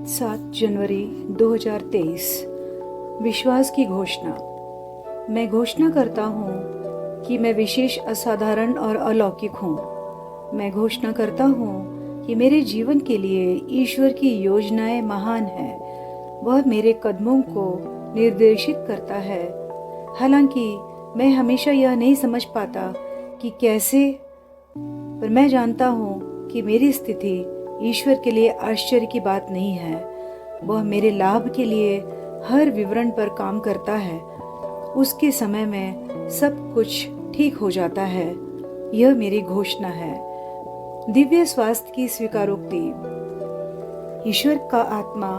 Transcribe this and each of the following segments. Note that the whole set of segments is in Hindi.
7 जनवरी 2023। विश्वास की घोषणा। मैं घोषणा करता हूँ कि मैं विशेष, असाधारण और अलौकिक हूँ। मैं घोषणा करता हूँ कि मेरे जीवन के लिए ईश्वर की योजनाएं महान हैं। वह मेरे कदमों को निर्देशित करता है। हालांकि मैं हमेशा यह नहीं समझ पाता कि कैसे, पर मैं जानता हूँ कि मेरी स्थिति ईश्वर के लिए आश्चर्य की बात नहीं है। वह मेरे लाभ के लिए हर विवरण पर काम करता है। उसके समय में सब कुछ ठीक हो जाता है। यह मेरी घोषणा है। दिव्य स्वास्थ्य की स्वीकारोक्ति। ईश्वर का आत्मा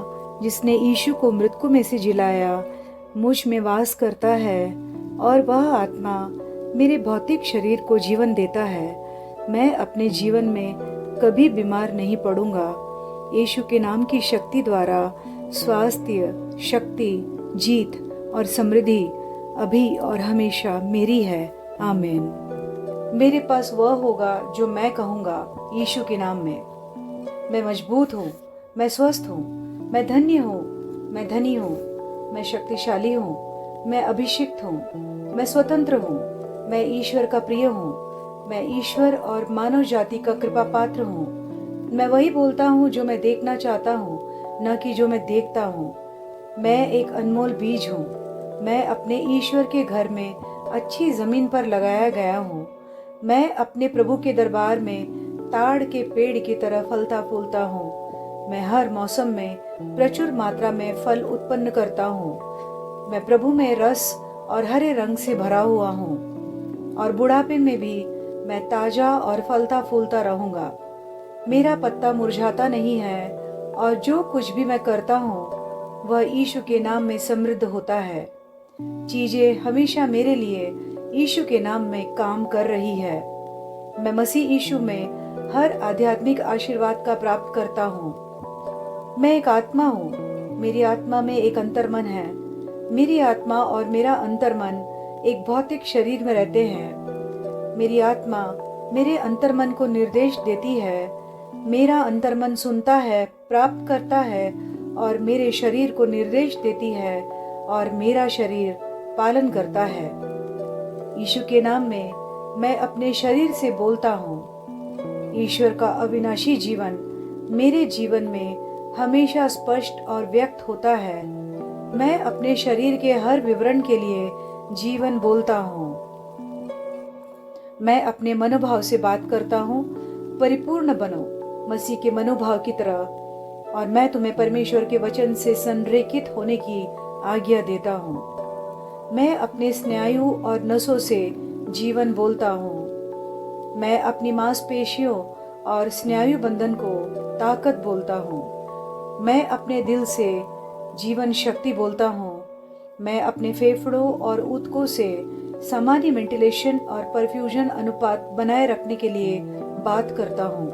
जिसने यीशु को मृतकों में से जिलाया मुझ में वास करता है, और वह आत्मा मेरे भौतिक शरीर को जीवन देता है। मैं अपने जीवन में कभी बीमार नहीं पड़ूंगा। यीशु के नाम की शक्ति द्वारा स्वास्थ्य, शक्ति, जीत और समृद्धि अभी और हमेशा मेरी है। आमीन। मेरे पास वह होगा जो मैं कहूँगा यीशु के नाम में। मैं मजबूत हूँ, मैं स्वस्थ हूँ, मैं धन्य हूँ, मैं धनी हूँ, मैं शक्तिशाली हूँ, मैं अभिषिक्त हूँ, मैं स्वतंत्र हूँ, मैं ईश्वर का प्रिय हूँ, मैं ईश्वर और मानव जाति का कृपा पात्र हूँ। मैं वही बोलता हूँ जो मैं देखना चाहता हूँ, न कि जो मैं देखता हूँ। मैं एक अनमोल बीज हूँ। मैं अपने ईश्वर के घर में अच्छी जमीन पर लगाया गया हूँ। मैं अपने प्रभु के दरबार में ताड़ के पेड़ की तरह फलता फूलता हूँ। मैं हर मौसम में प्रचुर मात्रा में फल उत्पन्न करता हूँ। मैं प्रभु में रस और हरे रंग से भरा हुआ हूँ, और बुढ़ापे में भी मैं ताजा और फलता फूलता रहूंगा। मेरा पत्ता मुरझाता नहीं है, और जो कुछ भी मैं करता हूँ वह यीशु के नाम में समृद्ध होता है। चीजें हमेशा मेरे लिए यीशु के नाम में काम कर रही है। मैं मसीह यीशु में हर आध्यात्मिक आशीर्वाद का प्राप्त करता हूँ। मैं एक आत्मा हूँ। मेरी आत्मा में एक अंतर्मन है। मेरी आत्मा और मेरा अंतर्मन एक भौतिक शरीर में रहते हैं। मेरी आत्मा मेरे अंतर्मन को निर्देश देती है। मेरा अंतर्मन सुनता है, प्राप्त करता है और मेरे शरीर को निर्देश देती है, और मेरा शरीर पालन करता है। यीशु के नाम में मैं अपने शरीर से बोलता हूँ। ईश्वर का अविनाशी जीवन मेरे जीवन में हमेशा स्पष्ट और व्यक्त होता है। मैं अपने शरीर के हर विवरण के लिए जीवन बोलता हूँ। मैं अपने मनोभाव से बात करता हूँ। परिपूर्ण बनो मसीह के मनोभाव की तरह, और मैं तुम्हें परमेश्वर के वचन से संरेखित होने की आज्ञा देता हूँ। मैं अपने स्नायु और नसों से जीवन बोलता हूँ। मैं अपनी मांसपेशियों और स्नायु बंधन को ताकत बोलता हूँ। मैं अपने दिल से जीवन शक्ति बोलता हूँ। मैं अपने फेफड़ों और ऊतकों से सामान्य वेंटिलेशन और परफ्यूजन अनुपात बनाए रखने के लिए बात करता हूँ।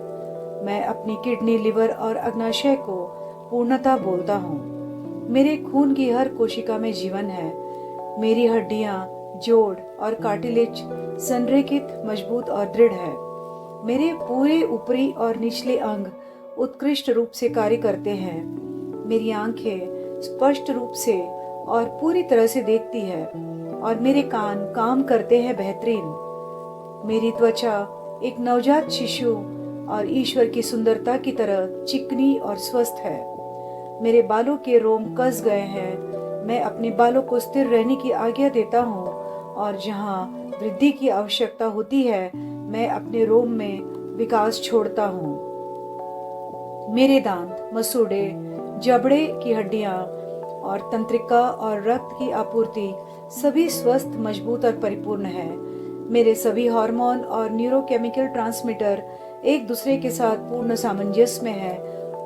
मैं अपनी किडनी, लिवर और अग्नाशय को पूर्णता बोलता हूँ। मेरे खून की हर कोशिका में जीवन है। मेरी हड्डियाँ, जोड़ और कार्टिलेज संरेखित, मजबूत और दृढ़ है। मेरे पूरे ऊपरी और निचले अंग उत्कृष्ट रूप से कार्य करते हैं। मेरी आंखें स्पष्ट रूप से और पूरी तरह से देखती है, और मेरे कान काम करते हैं बेहतरीन। मेरी त्वचा एक नवजात शिशु और ईश्वर की सुंदरता की तरह चिकनी और स्वस्थ है। मेरे बालों के रोम कस गए हैं। मैं अपने बालों को स्थिर रहने की आज्ञा देता हूँ, और जहाँ वृद्धि की आवश्यकता होती है मैं अपने रोम में विकास छोड़ता हूँ। मेरे दांत, मसूड़े, जबड़े की हड्डियाँ और तंत्रिका और रक्त की आपूर्ति सभी स्वस्थ, मजबूत और परिपूर्ण है। मेरे सभी हार्मोन और न्यूरोकेमिकल ट्रांसमीटर एक दूसरे के साथ पूर्ण सामंजस्य में है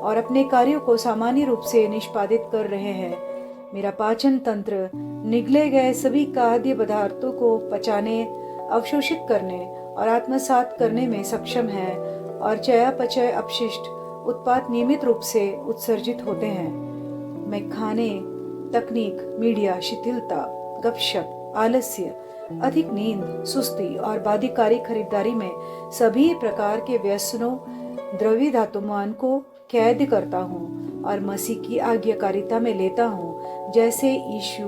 और अपने कार्यों को सामान्य रूप से निष्पादित कर रहे हैं। मेरा पाचन तंत्र निगले गए सभी खाद्य पदार्थों को पचाने, अवशोषित करने और आत्मसात करने में सक्षम है, और चयापचय अपशिष्ट उत्पाद नियमित रूप से उत्सर्जित होते हैं। मैं खाने, तकनीक, मीडिया, शिथिलता, गपशप, आलस्य, अधिक नींद, सुस्ती और बाध्यकारी खरीदारी में सभी प्रकार के व्यसनों, द्रव्य धातुमान को कैद करता हूँ और मसीह की आज्ञाकारिता में लेता हूँ। जैसे यीशु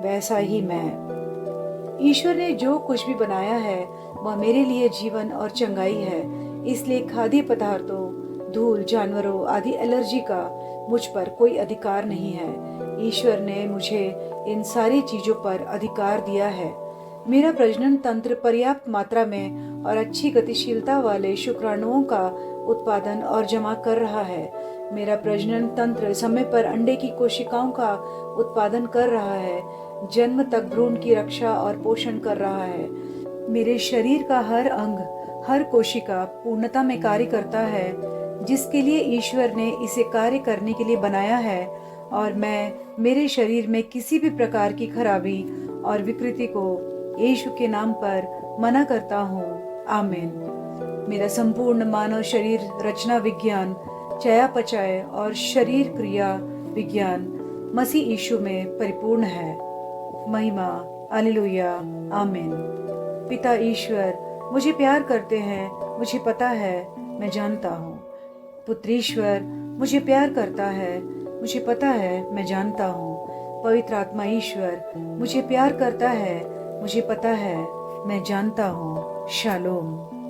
वैसा ही मैं। ईश्वर ने जो कुछ भी बनाया है वह मेरे लिए जीवन और चंगाई है। इसलिए खाद्य पदार्थों, धूल, जानवरों आदि एलर्जी का मुझ पर कोई अधिकार नहीं है। ईश्वर ने मुझे इन सारी चीजों पर अधिकार दिया है। मेरा प्रजनन तंत्र पर्याप्त मात्रा में और अच्छी गतिशीलता वाले शुक्राणुओं का उत्पादन और जमा कर रहा है। मेरा प्रजनन तंत्र समय पर अंडे की कोशिकाओं का उत्पादन कर रहा है, जन्म तक भ्रूण की रक्षा और पोषण कर रहा है। मेरे शरीर का हर अंग, हर कोशिका पूर्णता में कार्य करता है जिसके लिए ईश्वर ने इसे कार्य करने के लिए बनाया है, और मैं मेरे शरीर में किसी भी प्रकार की खराबी और विकृति को यीशु के नाम पर मना करता हूँ। आमीन। मेरा संपूर्ण मानव शरीर रचना विज्ञान, चयापचय और शरीर क्रिया विज्ञान मसीह यीशु में परिपूर्ण है। महिमा, हालेलुया, आमीन। पिता ईश्वर मुझे प्यार करते हैं, मुझे पता है, मैं जानता हूँ। पुत्र ईश्वर मुझे प्यार करता है, मुझे पता है, मैं जानता हूँ। पवित्र आत्मा ईश्वर मुझे प्यार करता है, मुझे पता है, मैं जानता हूँ। शालोम।